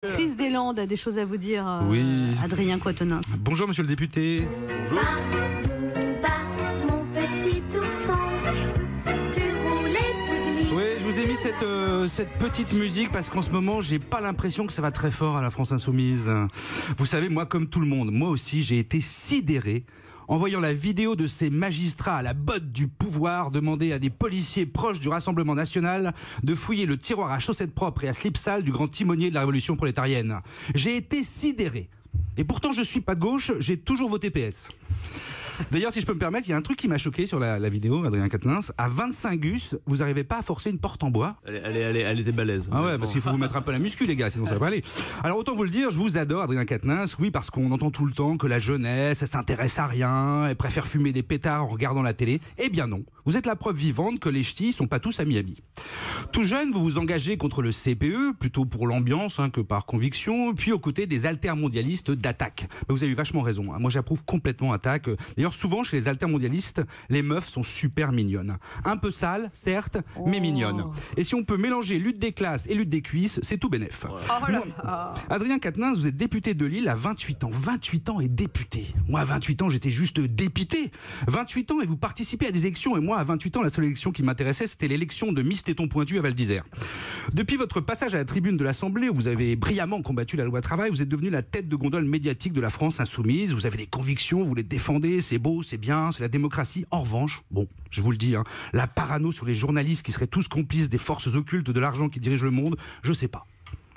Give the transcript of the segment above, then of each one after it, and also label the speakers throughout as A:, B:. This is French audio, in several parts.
A: Chris Deslandes a des choses à vous dire,
B: Oui.
A: Adrien Quatennens.
B: Bonjour monsieur le député.
C: Bonjour. Mon petit ourson, tu roulais, tu glisses.
B: Oui, je vous ai mis cette petite musique parce qu'en ce moment, j'ai pas l'impression que ça va très fort à la France Insoumise. Vous savez, moi, comme tout le monde, moi aussi, j'ai été sidéré en voyant la vidéo de ces magistrats à la botte du pouvoir demander à des policiers proches du Rassemblement national de fouiller le tiroir à chaussettes propres et à slip sale du grand timonier de la révolution prolétarienne. J'ai été sidéré. Et pourtant, je suis pas de gauche, j'ai toujours voté PS. D'ailleurs, si je peux me permettre, il y a un truc qui m'a choqué sur la vidéo, Adrien Quatennens. À 25 gus, vous n'arrivez pas à forcer une porte en bois.
D: Elle était balèze.
B: Ah ouais, parce qu'il faut vous mettre un peu la muscu, les gars, sinon ça va pas aller. Alors autant vous le dire, je vous adore, Adrien Quatennens. Oui, parce qu'on entend tout le temps que la jeunesse, elle s'intéresse à rien, elle préfère fumer des pétards en regardant la télé. Eh bien non, vous êtes la preuve vivante que les ch'tis sont pas tous à Miami. Tout jeune, vous vous engagez contre le CPE, plutôt pour l'ambiance que par conviction, puis aux côtés des altermondialistes d'Attaque. Mais vous avez eu vachement raison. Moi, j'approuve complètement Attaque. D'ailleurs, souvent, chez les altermondialistes, les meufs sont super mignonnes. Un peu sales, certes, mais mignonnes. Et si on peut mélanger lutte des classes et lutte des cuisses, c'est tout bénef. Adrien Quatennens, vous êtes député de Lille à 28 ans. 28 ans et député. Moi, à 28 ans, j'étais juste dépité. 28 ans et vous participez à des élections. Et moi, à 28 ans, la seule élection qui m'intéressait, c'était l'élection de Miss Téton Pointu à Val d'Isère. Depuis votre passage à la tribune de l'Assemblée, où vous avez brillamment combattu la loi travail, vous êtes devenu la tête de gondole médiatique de la France insoumise. Vous avez des convictions, vous les défendez, c'est beau, c'est bien, c'est la démocratie. En revanche, bon, je vous le dis, la parano sur les journalistes qui seraient tous complices des forces occultes de l'argent qui dirigent le monde, je sais pas.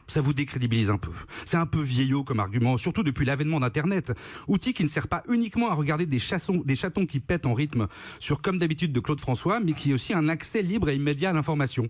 B: Ça vous décrédibilise un peu. C'est un peu vieillot comme argument, surtout depuis l'avènement d'Internet, outil qui ne sert pas uniquement à regarder des chatons qui pètent en rythme sur Comme d'habitude de Claude François, mais qui est aussi un accès libre et immédiat à l'information.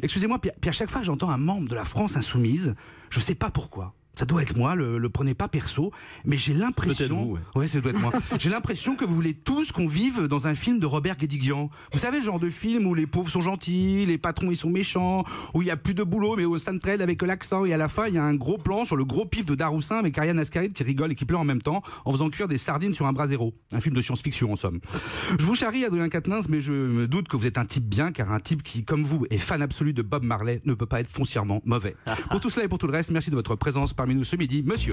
B: Excusez-moi, puis à chaque fois que j'entends un membre de la France insoumise, je sais pas pourquoi. Ça doit être moi, le prenez pas perso, mais j'ai l'impression...
D: Peut-être vous,
B: ouais, ça doit être moi. J'ai l'impression que vous voulez tous qu'on vive dans un film de Robert Guédiguian. Vous savez, le genre de film où les pauvres sont gentils, les patrons ils sont méchants, où il y a plus de boulot, mais où ça ne traîne avec l'accent, et à la fin, il y a un gros plan sur le gros pif de Daroussin avec Ariane Ascaride qui rigole et qui pleure en même temps, en faisant cuire des sardines sur un brasero. Un film de science-fiction, en somme. Je vous charrie, Adrien Quatennens, mais je me doute que vous êtes un type bien, car un type qui, comme vous, est fan absolu de Bob Marley, ne peut pas être foncièrement mauvais. Pour tout cela et pour tout le reste, merci de votre présence parmi nous ce midi, monsieur.